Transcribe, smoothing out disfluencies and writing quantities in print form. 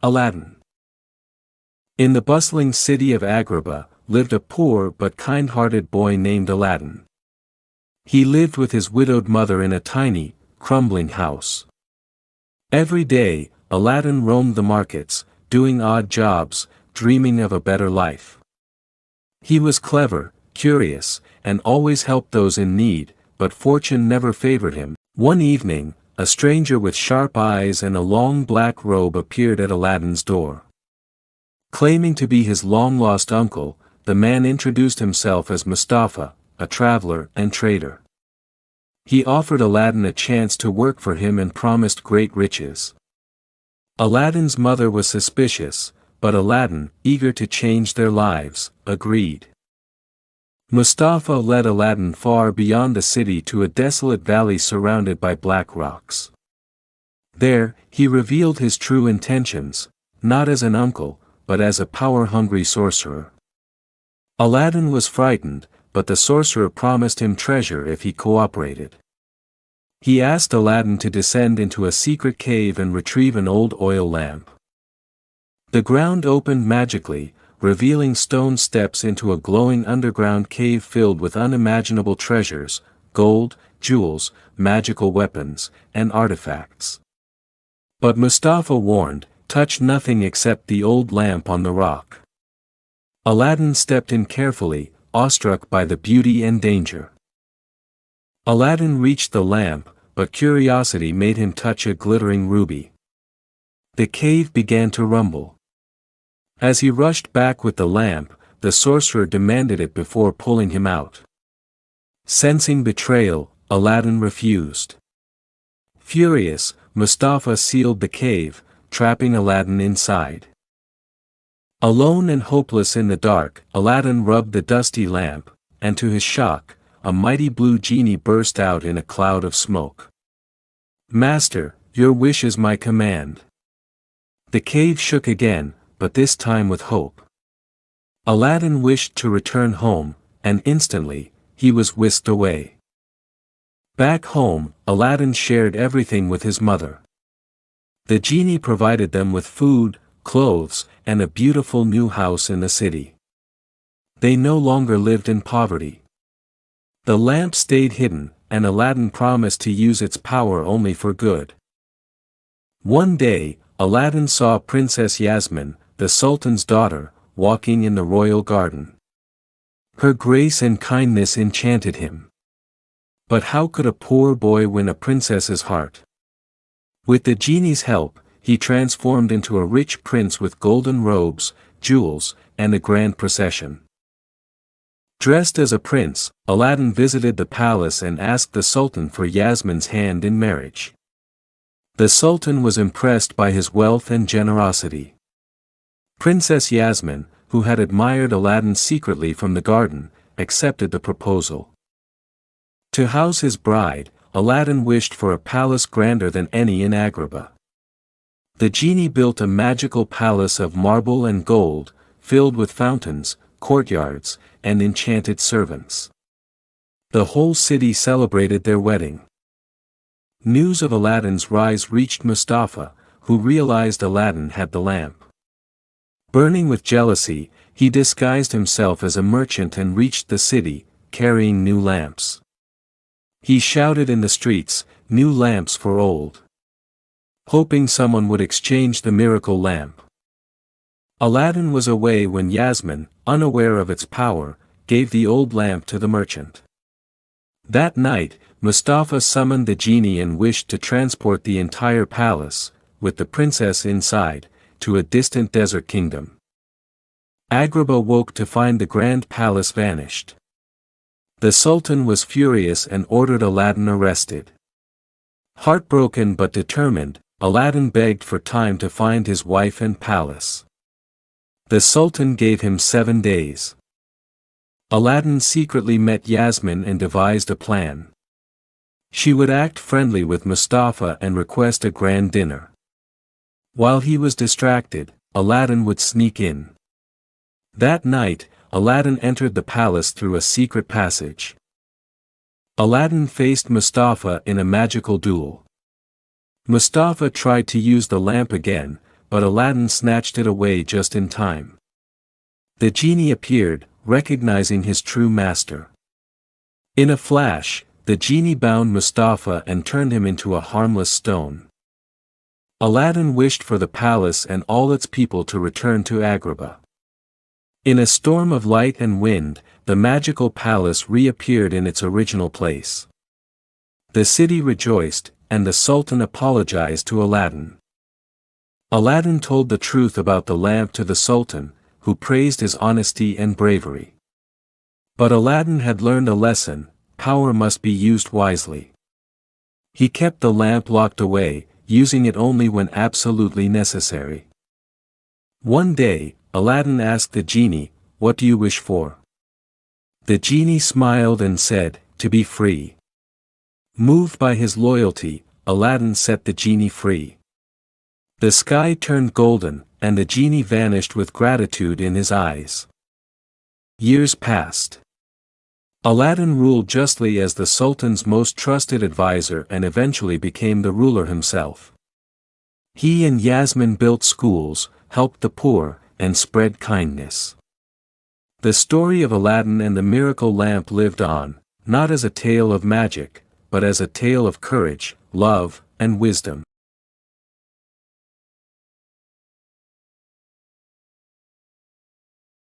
Aladdin. In the bustling city of Agrabah, lived a poor but kind-hearted boy named Aladdin. He lived with his widowed mother in a tiny, crumbling house. Every day, Aladdin roamed the markets, doing odd jobs, dreaming of a better life. He was clever, curious, and always helped those in need, but fortune never favored him. One evening, a stranger with sharp eyes and a long black robe appeared at Aladdin's door. Claiming to be his long-lost uncle, the man introduced himself as Mustafa, a traveler and trader. He offered Aladdin a chance to work for him and promised great riches. Aladdin's mother was suspicious, but Aladdin, eager to change their lives, agreed. Mustafa led Aladdin far beyond the city to a desolate valley surrounded by black rocks. There, he revealed his true intentions, not as an uncle, but as a power-hungry sorcerer. Aladdin was frightened, but the sorcerer promised him treasure if he cooperated. He asked Aladdin to descend into a secret cave and retrieve an old oil lamp. The ground opened magically, revealing stone steps into a glowing underground cave filled with unimaginable treasures, gold, jewels, magical weapons, and artifacts. But Mustafa warned, "Touch nothing except the old lamp on the rock." Aladdin stepped in carefully, awestruck by the beauty and danger. Aladdin reached the lamp, but curiosity made him touch a glittering ruby. The cave began to rumble. As he rushed back with the lamp, the sorcerer demanded it before pulling him out. Sensing betrayal, Aladdin refused. Furious, Mustafa sealed the cave, trapping Aladdin inside. Alone and hopeless in the dark, Aladdin rubbed the dusty lamp, and to his shock, a mighty blue genie burst out in a cloud of smoke. "Master, your wish is my command." The cave shook again, but this time with hope. Aladdin wished to return home, and instantly, he was whisked away. Back home, Aladdin shared everything with his mother. The genie provided them with food, clothes, and a beautiful new house in the city. They no longer lived in poverty. The lamp stayed hidden, and Aladdin promised to use its power only for good. One day, Aladdin saw Princess Yasmin, the Sultan's daughter, walking in the royal garden. Her grace and kindness enchanted him. But how could a poor boy win a princess's heart? With the genie's help, he transformed into a rich prince with golden robes, jewels, and a grand procession. Dressed as a prince, Aladdin visited the palace and asked the Sultan for Yasmin's hand in marriage. The Sultan was impressed by his wealth and generosity. Princess Yasmin, who had admired Aladdin secretly from the garden, accepted the proposal. To house his bride, Aladdin wished for a palace grander than any in Agrabah. The genie built a magical palace of marble and gold, filled with fountains, courtyards, and enchanted servants. The whole city celebrated their wedding. News of Aladdin's rise reached Mustafa, who realized Aladdin had the lamp. Burning with jealousy, he disguised himself as a merchant and reached the city, carrying new lamps. He shouted in the streets, "New lamps for old," hoping someone would exchange the miracle lamp. Aladdin was away when Yasmin, unaware of its power, gave the old lamp to the merchant. That night, Mustafa summoned the genie and wished to transport the entire palace, with the princess inside, to a distant desert kingdom. Agrabah woke to find the grand palace vanished. The Sultan was furious and ordered Aladdin arrested. Heartbroken but determined, Aladdin begged for time to find his wife and palace. The Sultan gave him 7 days. Aladdin secretly met Yasmin and devised a plan. She would act friendly with Mustafa and request a grand dinner. While he was distracted, Aladdin would sneak in. That night, Aladdin entered the palace through a secret passage. Aladdin faced Mustafa in a magical duel. Mustafa tried to use the lamp again, but Aladdin snatched it away just in time. The genie appeared, recognizing his true master. In a flash, the genie bound Mustafa and turned him into a harmless stone. Aladdin wished for the palace and all its people to return to Agrabah. In a storm of light and wind, the magical palace reappeared in its original place. The city rejoiced, and the Sultan apologized to Aladdin. Aladdin told the truth about the lamp to the Sultan, who praised his honesty and bravery. But Aladdin had learned a lesson: power must be used wisely. He kept the lamp locked away, using it only when absolutely necessary. One day, Aladdin asked the genie, "What do you wish for?" The genie smiled and said, "To be free." Moved by his loyalty, Aladdin set the genie free. The sky turned golden, and the genie vanished with gratitude in his eyes. Years passed. Aladdin ruled justly as the Sultan's most trusted advisor and eventually became the ruler himself. He and Yasmin built schools, helped the poor, and spread kindness. The story of Aladdin and the miracle lamp lived on, not as a tale of magic, but as a tale of courage, love, and wisdom.